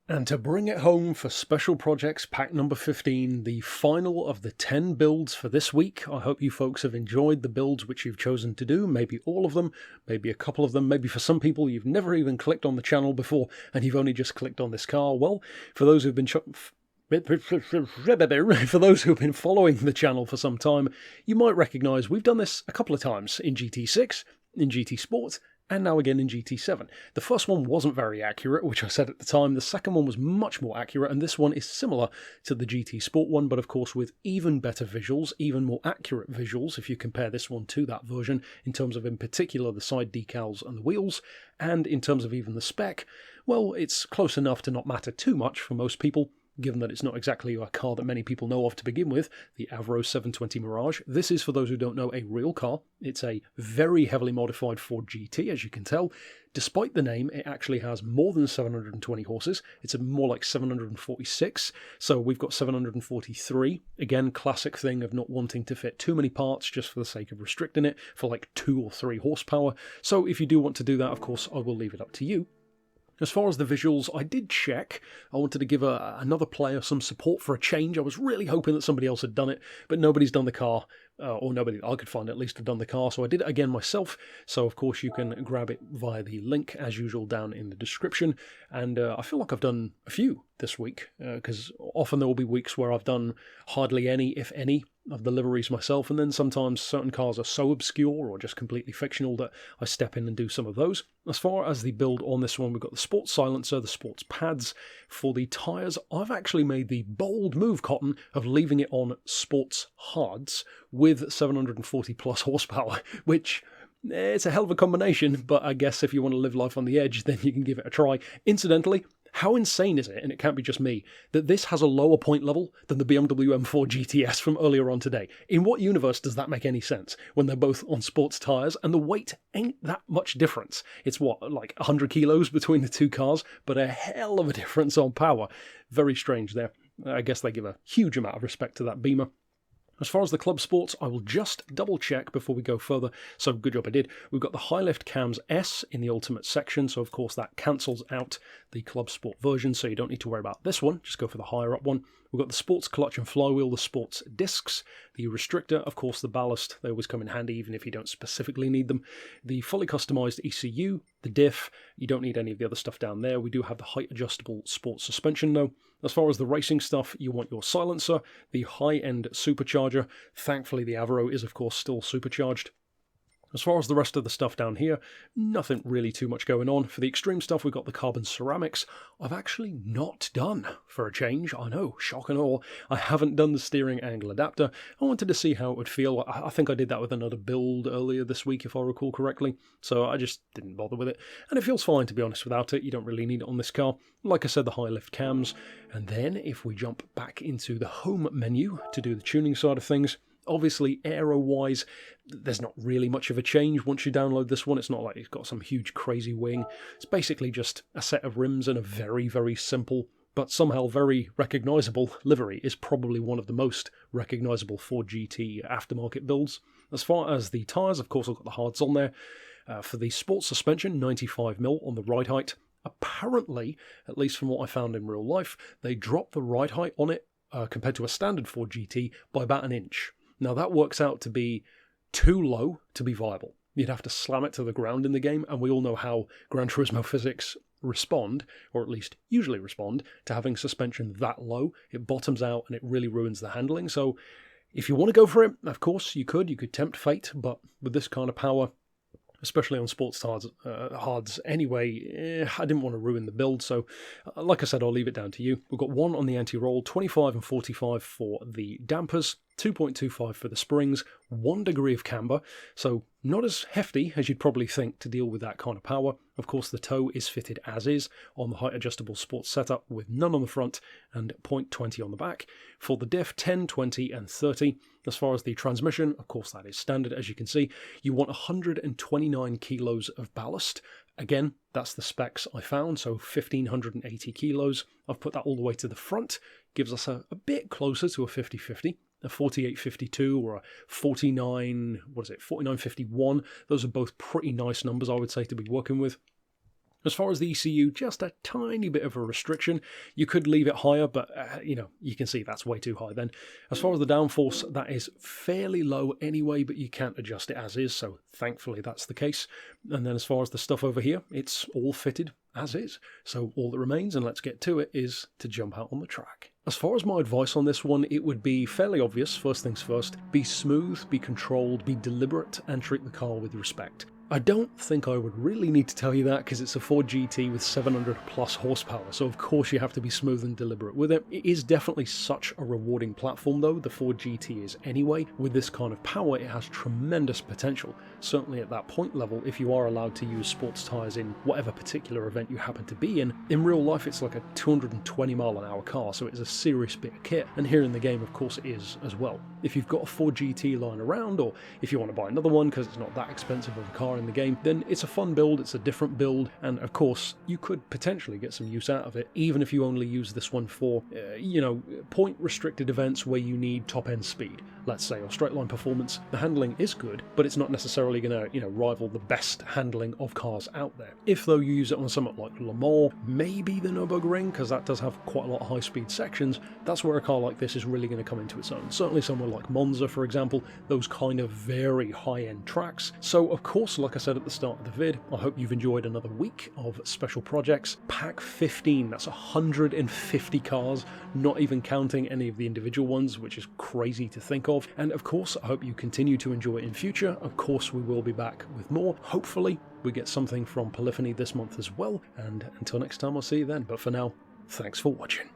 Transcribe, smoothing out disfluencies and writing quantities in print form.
And to bring it home for Special Projects Pack number 15, the final of the 10 builds for this week. I hope you folks have enjoyed the builds which you've chosen to do, maybe all of them, maybe a couple of them, maybe for some people you've never even clicked on the channel before and you've only just clicked on this car. Well, for those who've been for those who've been following the channel for some time, you might recognise we've done this a couple of times in GT6, in GT Sport, and now again in GT7. The first one wasn't very accurate, which I said at the time. The second one was much more accurate, and this one is similar to the GT Sport one, but of course with even better visuals, even more accurate visuals, if you compare this one to that version, in terms of, in particular, the side decals and the wheels, and in terms of even the spec. Well, it's close enough to not matter too much for most people, given that it's not exactly a car that many people know of to begin with, the Avro 720 Mirage. This is, for those who don't know, a real car. It's a very heavily modified Ford GT, as you can tell. Despite the name, it actually has more than 720 horses. It's more like 746, so we've got 743. Again, classic thing of not wanting to fit too many parts just for the sake of restricting it for like 2 or 3 horsepower. So if you do want to do that, of course, I will leave it up to you. As far as the visuals, I did check. I wanted to give another player some support for a change. I was really hoping that somebody else had done it, but nobody's done the car, or nobody I could find at least had done the car, so I did it again myself. So of course you can grab it via the link, as usual, down in the description. And I feel like I've done a few this week, because often there will be weeks where I've done hardly any, if any, of the liveries myself, and then sometimes certain cars are so obscure or just completely fictional that I step in and do some of those. As far as the build on this one, we've got the sports silencer, the sports pads. For the tyres, I've actually made the bold move, Cotton, of leaving it on sports hards with 740 plus horsepower, which it's a hell of a combination, but I guess if you want to live life on the edge, then you can give it a try. Incidentally, how insane is it, and it can't be just me, that this has a lower point level than the BMW M4 GTS from earlier on today? In what universe does that make any sense when they're both on sports tyres and the weight ain't that much difference? It's what, like 100 kilos between the two cars, but a hell of a difference on power. Very strange there. I guess they give a huge amount of respect to that Beamer. As far as the Club Sports, I will just double check before we go further, so good job I did. We've got the high lift cams S in the Ultimate section, so of course that cancels out the Club Sport version, so you don't need to worry about this one, just go for the higher up one. We've got the sports clutch and flywheel, the sports discs, the restrictor, of course the ballast, they always come in handy even if you don't specifically need them. The fully customised ECU, the diff, you don't need any of the other stuff down there. We do have the height adjustable sports suspension though. As far as the racing stuff, you want your silencer, the high-end supercharger. Thankfully the Avro is of course still supercharged. As far as the rest of the stuff down here, nothing really too much going on. For the extreme stuff, we've got the carbon ceramics. I've actually not done, for a change, I know, shock and awe, I haven't done the steering angle adapter. I wanted to see how it would feel. I think I did that with another build earlier this week, if I recall correctly, so I just didn't bother with it. And it feels fine, to be honest, without it. You don't really need it on this car. Like I said, the high lift cams. And then, if we jump back into the home menu to do the tuning side of things, obviously, aero-wise, there's not really much of a change once you download this one. It's not like it's got some huge crazy wing. It's basically just a set of rims and a very, very simple, but somehow very recognisable livery. Is probably one of the most recognisable Ford GT aftermarket builds. As far as the tyres, of course, I've got the hards on there. For the sports suspension, 95mm on the ride height. Apparently, at least from what I found in real life, they dropped the ride height on it compared to a standard Ford GT by about an inch. Now that works out to be too low to be viable. You'd have to slam it to the ground in the game, and we all know how Gran Turismo physics respond, or at least usually respond, to having suspension that low. It bottoms out and it really ruins the handling. So if you want to go for it, of course you could tempt fate, but with this kind of power, especially on sports hards anyway, I didn't want to ruin the build, so like I said, I'll leave it down to you. We've got 1 on the anti-roll, 25 and 45 for the dampers, 2.25 for the springs, 1 degree of camber, so not as hefty as you'd probably think to deal with that kind of power. Of course, the toe is fitted as is on the height adjustable sports setup with none on the front and 0.20 on the back. For the diff, 10, 20 and 30. As far as the transmission, of course that is standard, as you can see. You want 129 kilos of ballast. Again, that's the specs I found, so 1,580 kilos. I've put that all the way to the front, gives us a bit closer to a 50-50. A 48.52 or a 49.51. Those are both pretty nice numbers, I would say, to be working with. As far as the ECU, just a tiny bit of a restriction. You could leave it higher, but, you can see that's way too high then. As far as the downforce, that is fairly low anyway, but you can't adjust it as is, so thankfully that's the case. And then as far as the stuff over here, it's all fitted as is. So all that remains, and let's get to it, is to jump out on the track. As far as my advice on this one, it would be fairly obvious. First things first, be smooth, be controlled, be deliberate, and treat the car with respect. I don't think I would really need to tell you that because it's a Ford GT with 700 plus horsepower, so of course you have to be smooth and deliberate with it. It is definitely such a rewarding platform though, the Ford GT is anyway. With this kind of power, it has tremendous potential. Certainly at that point level, if you are allowed to use sports tyres in whatever particular event you happen to be in real life it's like a 220 mile an hour car, so it's a serious bit of kit, and here in the game of course it is as well. If you've got a Ford GT lying around, or if you want to buy another one because it's not that expensive of a car in the game, then it's a fun build, it's a different build, and of course you could potentially get some use out of it, even if you only use this one for, point restricted events where you need top end speed, let's say, or straight line performance. The handling is good, but it's not necessarily going to, rival the best handling of cars out there. If though you use it on something like Le Mans, maybe the Nürburgring, because that does have quite a lot of high speed sections, that's where a car like this is really going to come into its own. Certainly somewhere like Monza, for example, those kind of very high end tracks. So of course, like I said at the start of the vid, I hope you've enjoyed another week of special projects. Pack 15, that's 150 cars, not even counting any of the individual ones, which is crazy to think of. And of course, I hope you continue to enjoy it in future. Of course, we will be back with more. Hopefully, we get something from Polyphony this month as well. And until next time, I'll see you then. But for now, thanks for watching.